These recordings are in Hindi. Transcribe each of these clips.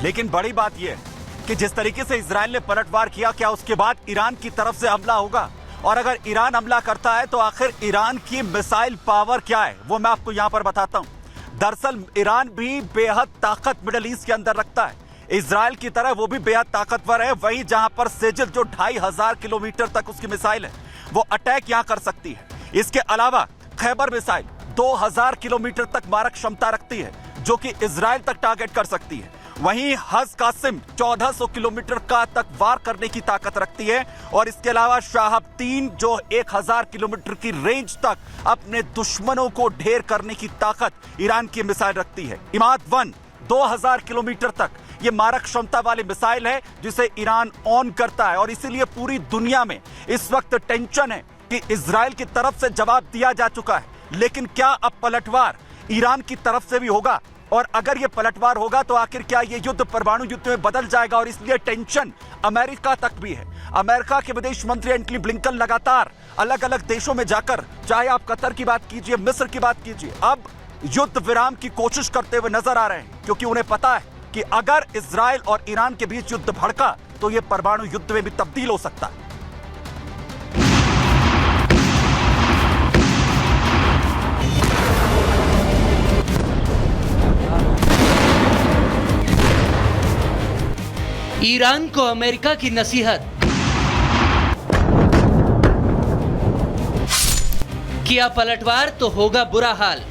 लेकिन बड़ी बात यह है कि जिस तरीके से इजराइल ने पलटवार किया, क्या उसके बाद ईरान की तरफ से हमला होगा? और अगर ईरान हमला करता है तो आखिर ईरान की मिसाइल पावर क्या है, वो मैं आपको यहां पर बताता हूं। दरअसल ईरान भी बेहद ताकत मिडिल ईस्ट के अंदर रखता है। इजराइल की तरह वो भी बेहद ताकतवर है। वहीं जहां पर सेजिल जो 2500 किलोमीटर तक उसकी मिसाइल है, वो अटैक यहां कर सकती है। इसके अलावा खैबर मिसाइल 2000 किलोमीटर तक मारक क्षमता रखती है, जो कि इजराइल तक टारगेट कर सकती है। वहीं हज कासिम 1400 किलोमीटर का तक वार करने की ताकत रखती है। और इसके अलावा शाहब 3 जो 1000 किलोमीटर की रेंज तक अपने दुश्मनों को ढेर करने की ताकत ईरान की मिसाइल रखती है। इमाद-1 2000 किलोमीटर तक ये मारक क्षमता वाली मिसाइल है, जिसे ईरान ऑन करता है। और इसीलिए पूरी दुनिया में इस वक्त टेंशन है कि इजराइल की तरफ से जवाब दिया जा चुका है, लेकिन क्या अब पलटवार ईरान की तरफ से भी होगा? और अगर ये पलटवार होगा तो आखिर क्या ये युद्ध परमाणु युद्ध में बदल जाएगा? और इसलिए टेंशन अमेरिका तक भी है। अमेरिका के विदेश मंत्री एंटनी ब्लिंकन लगातार अलग अलग देशों में जाकर, चाहे आप कतर की बात कीजिए, मिस्र की बात कीजिए, अब युद्ध विराम की कोशिश करते हुए नजर आ रहे हैं, क्योंकि उन्हें पता है कि अगर इजराइल और ईरान के बीच युद्ध भड़का तो यह परमाणु युद्ध में भी तब्दील हो सकता है। ईरान को अमेरिका की नसीहत, किया पलटवार तो होगा बुरा हाल।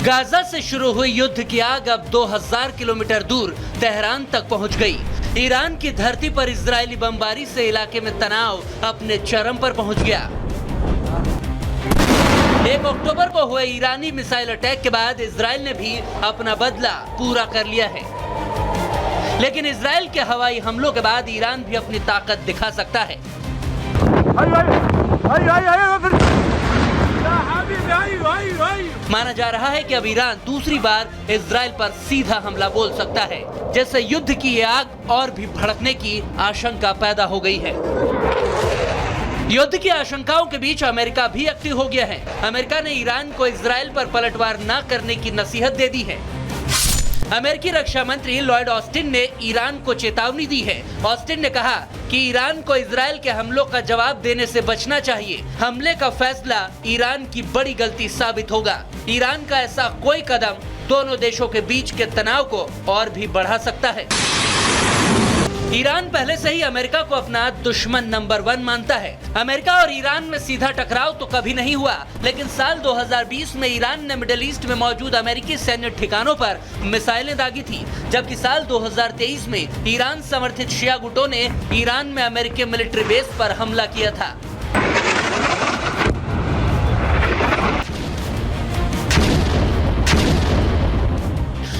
गाजा से शुरू हुई युद्ध की आग अब 2000 किलोमीटर दूर तेहरान तक पहुंच गई। ईरान की धरती पर इजरायली बमबारी से इलाके में तनाव अपने चरम पर पहुंच गया। 1 अक्टूबर को हुए ईरानी मिसाइल अटैक के बाद इजराइल ने भी अपना बदला पूरा कर लिया है। लेकिन इजराइल के हवाई हमलों के बाद ईरान भी अपनी ताकत दिखा सकता है। माना जा रहा है कि अब ईरान दूसरी बार इजराइल पर सीधा हमला बोल सकता है, जिससे युद्ध की ये आग और भी भड़कने की आशंका पैदा हो गई है। युद्ध की आशंकाओं के बीच अमेरिका भी एक्टिव हो गया है। अमेरिका ने ईरान को इजराइल पर पलटवार न करने की नसीहत दे दी है। अमेरिकी रक्षा मंत्री लॉयड ऑस्टिन ने ईरान को चेतावनी दी है। ऑस्टिन ने कहा कि ईरान को इजराइल के हमलों का जवाब देने से बचना चाहिए। हमले का फैसला ईरान की बड़ी गलती साबित होगा। ईरान का ऐसा कोई कदम दोनों देशों के बीच के तनाव को और भी बढ़ा सकता है। ईरान पहले से ही अमेरिका को अपना दुश्मन नंबर 1 मानता है। अमेरिका और ईरान में सीधा टकराव तो कभी नहीं हुआ, लेकिन साल 2020 में ईरान ने मिडिल ईस्ट में मौजूद अमेरिकी सैन्य ठिकानों पर मिसाइलें दागी थी, जबकि साल 2023 में ईरान समर्थित शिया गुटों ने ईरान में अमेरिकी मिलिट्री बेस पर हमला किया था।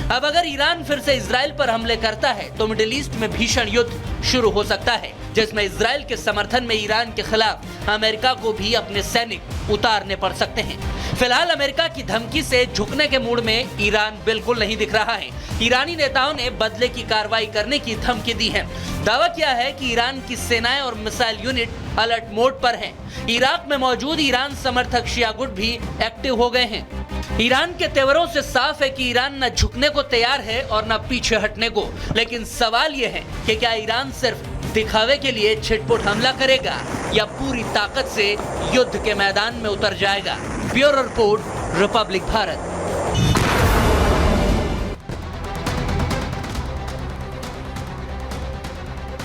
अब अगर ईरान फिर से इजराइल पर हमले करता है तो मिडिल ईस्ट में भीषण युद्ध शुरू हो सकता है, जिसमें इजराइल के समर्थन में ईरान के खिलाफ अमेरिका को भी अपने सैनिक उतारने पड़ सकते हैं। फिलहाल अमेरिका की धमकी से झुकने के मूड में ईरान बिल्कुल नहीं दिख रहा है। ईरानी नेताओं ने बदले की कार्रवाई करने की धमकी दी है। दावा किया है कि ईरान की सेनाएं और मिसाइल यूनिट अलर्ट मोड पर हैं। इराक में मौजूद ईरान समर्थक शिया गुट भी एक्टिव हो गए हैं। ईरान के तेवरों से साफ है कि ईरान न झुकने को तैयार है और न पीछे हटने को। लेकिन सवाल यह है कि क्या ईरान सिर्फ दिखावे के लिए छिटपुट हमला करेगा या पूरी ताकत से युद्ध के मैदान में उतर जाएगा। Bureau report, Republic Bharat.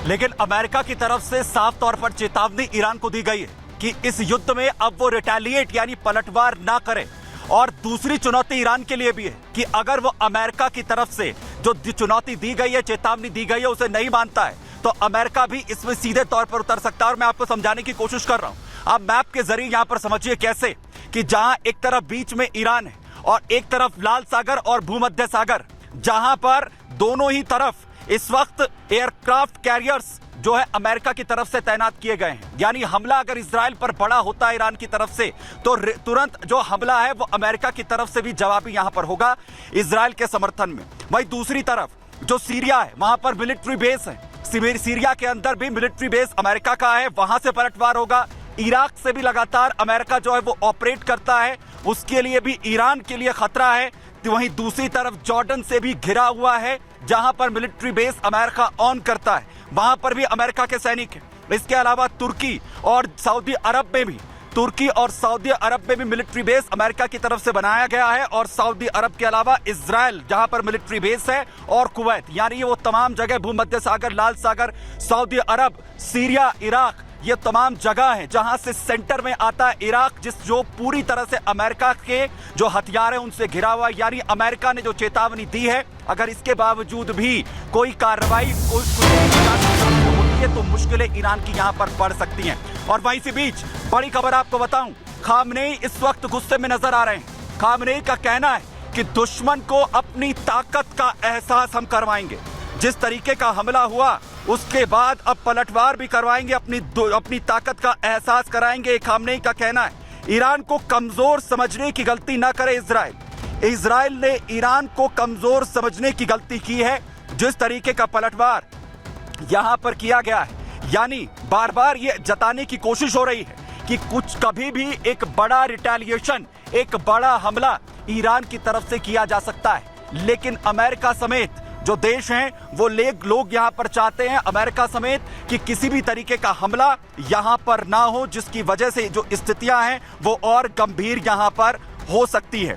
लेकिन अमेरिका की तरफ से साफ तौर पर चेतावनी ईरान को दी गई है कि इस युद्ध में अब वो रिटेलिएट यानी पलटवार ना करे। और दूसरी चुनौती ईरान के लिए भी है कि अगर वो अमेरिका की तरफ से जो चुनौती दी गई है, चेतावनी दी गई है, उसे नहीं मानता है तो अमेरिका भी इसमें सीधे तौर पर उतर सकता है। और मैं आपको समझाने की कोशिश कर रहा हूं। आप मैप के जरिए यहां पर समझिए कैसे कि जहां एक तरफ बीच में ईरान है और एक तरफ लाल सागर और भूमध्य सागर, जहां पर दोनों ही तरफ इस वक्त एयरक्राफ्ट कैरियर्स जो है अमेरिका की तरफ से तैनात किए गए हैं। यानी हमला अगर इजराइल पर बड़ा होता है ईरान की तरफ से तो तुरंत जो हमला है वो अमेरिका की तरफ से भी जवाबी यहां पर होगा इजराइल के समर्थन में। वहीं दूसरी तरफ जो सीरिया है वहां पर मिलिट्री बेस है। सीरिया के अंदर भी मिलिट्री बेस अमेरिका का है, वहां से पलटवार होगा। इराक से भी लगातार अमेरिका जो है वो ऑपरेट करता है, उसके लिए भी ईरान के लिए खतरा है। तो वहीं दूसरी तरफ जॉर्डन से भी घिरा हुआ है, जहां पर मिलिट्री बेस अमेरिका ऑन करता है, वहां पर भी अमेरिका के सैनिक हैं। इसके अलावा तुर्की और सऊदी अरब में भी मिलिट्री बेस अमेरिका की तरफ से बनाया गया है। और सऊदी अरब के अलावा इजराइल जहां पर मिलिट्री बेस है, और कुवैत, यानी ये वो तमाम जगह, भूमध्य सागर, लाल सागर, सऊदी अरब, सीरिया, इराक, ये तमाम जगह हैं जहां से सेंटर में आता है इराक, जो पूरी तरह से अमेरिका के जो हथियार हैं उनसे घिरा हुआ है। यानी अमेरिका ने जो चेतावनी दी है, अगर इसके बावजूद भी कोई कार्रवाई होती है तो मुश्किलें ईरान की यहां पर बढ़ सकती हैं। और वहीं से बीच बड़ी खबर आपको बताऊं, खामनेई इस वक्त गुस्से में नजर आ रहे हैं। खामनेई का कहना है कि दुश्मन को अपनी ताकत का एहसास हम करवाएंगे। जिस तरीके का हमला हुआ उसके बाद अब पलटवार भी करवाएंगे, अपनी ताकत का एहसास कराएंगे, खामनेई का कहना है। ईरान को कमजोर समझने की गलती ना करे इजराइल। इजराइल ने ईरान को कमजोर समझने की गलती की है। जिस तरीके का पलटवार यहां पर किया गया है, यानी बार बार ये जताने की कोशिश हो रही है कि कभी भी एक बड़ा रिटेलिएशन, एक बड़ा हमला ईरान की तरफ से किया जा सकता है। लेकिन अमेरिका समेत जो देश हैं वो लोग यहां पर चाहते हैं, अमेरिका समेत, कि किसी भी तरीके का हमला यहां पर ना हो, जिसकी वजह से जो स्थितियां हैं वो और गंभीर यहां पर हो सकती है।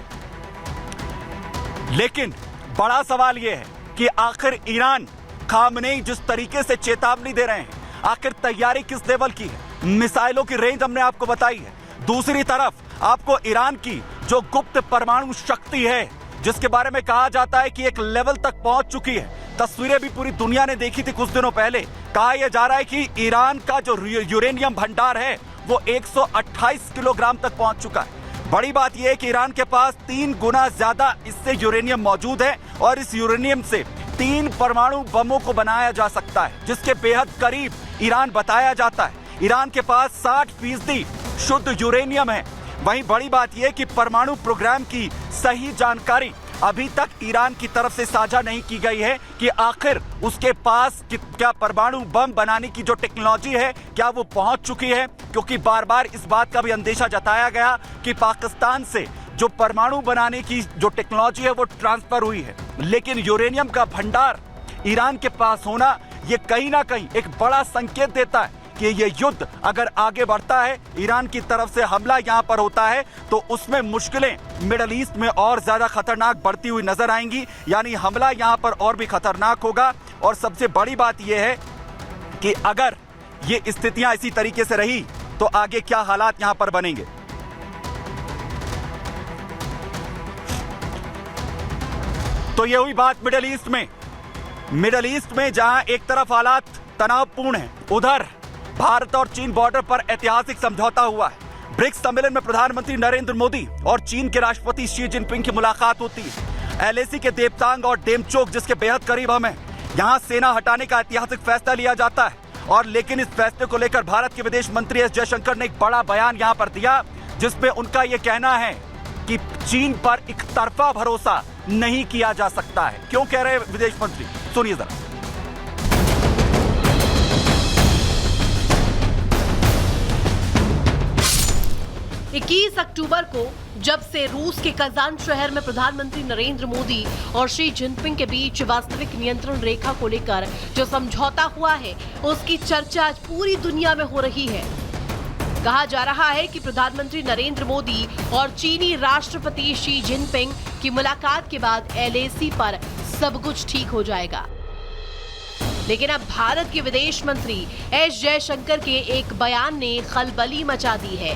लेकिन बड़ा सवाल यह है कि आखिर ईरान, खामनेई जिस तरीके से चेतावनी दे रहे हैं, आखिर तैयारी किस लेवल की है। मिसाइलों की रेंज हमने आपको बताई है। दूसरी तरफ आपको ईरान की जो गुप्त परमाणु शक्ति है, जिसके बारे में कहा जाता है कि एक लेवल तक पहुंच चुकी है, तस्वीरें भी पूरी दुनिया ने देखी थी कुछ दिनों पहले। कहा यह जा रहा है कि ईरान का जो यूरेनियम भंडार है वो 128 किलोग्राम तक पहुंच चुका है। बड़ी बात यह है कि ईरान के पास 3 गुना ज्यादा इससे यूरेनियम मौजूद है, और इस यूरेनियम से 3 परमाणु बमों को बनाया जा सकता है, जिसके बेहद करीब ईरान बताया जाता है। ईरान के पास 60% शुद्ध यूरेनियम है। वहीं बड़ी बात यह कि परमाणु प्रोग्राम की सही जानकारी अभी तक ईरान की तरफ से साझा नहीं की गई है कि आखिर उसके पास क्या परमाणु बम बनाने की जो टेक्नोलॉजी है क्या वो पहुंच चुकी है, क्योंकि बार बार इस बात का भी अंदेशा जताया गया कि पाकिस्तान से जो परमाणु बनाने की जो टेक्नोलॉजी है वो ट्रांसफर हुई है। लेकिन यूरेनियम का भंडार ईरान के पास होना ये कहीं ना कहीं एक बड़ा संकेत देता है कि ये युद्ध अगर आगे बढ़ता है, ईरान की तरफ से हमला यहां पर होता है, तो उसमें मुश्किलें मिडल ईस्ट में और ज्यादा खतरनाक बढ़ती हुई नजर आएंगी। यानी हमला यहां पर और भी खतरनाक होगा। और सबसे बड़ी बात यह है कि अगर ये स्थितियां इसी तरीके से रही तो आगे क्या हालात यहां पर बनेंगे। तो ये हुई बात मिडल ईस्ट में जहां एक तरफ हालात तनावपूर्ण है, उधर भारत और चीन बॉर्डर पर ऐतिहासिक समझौता हुआ है। ब्रिक्स सम्मेलन में प्रधानमंत्री नरेंद्र मोदी और चीन के राष्ट्रपति शी जिनपिंग की मुलाकात होती है। एलएसी के देपतांग और डेमचोक, जिसके बेहद करीब हम हैं, यहां सेना हटाने का ऐतिहासिक फैसला लिया जाता है। और लेकिन इस फैसले को लेकर भारत के विदेश मंत्री एस जयशंकर ने एक बड़ा बयान यहां पर दिया, जिसमें उनका यह कहना है कि चीन पर एक तरफा भरोसा नहीं किया जा सकता है। क्यों कह रहे हैं विदेश मंत्री, सुनिए जरा। 21 अक्टूबर को जब से रूस के कजान शहर में प्रधानमंत्री नरेंद्र मोदी और शी जिनपिंग के बीच वास्तविक नियंत्रण रेखा को लेकर जो समझौता हुआ है, उसकी चर्चा आज पूरी दुनिया में हो रही है। कहा जा रहा है कि प्रधानमंत्री नरेंद्र मोदी और चीनी राष्ट्रपति शी जिनपिंग की मुलाकात के बाद एलएसी पर सब कुछ ठीक हो जाएगा। लेकिन अब भारत के विदेश मंत्री एस जयशंकर के एक बयान ने खलबली मचा दी है।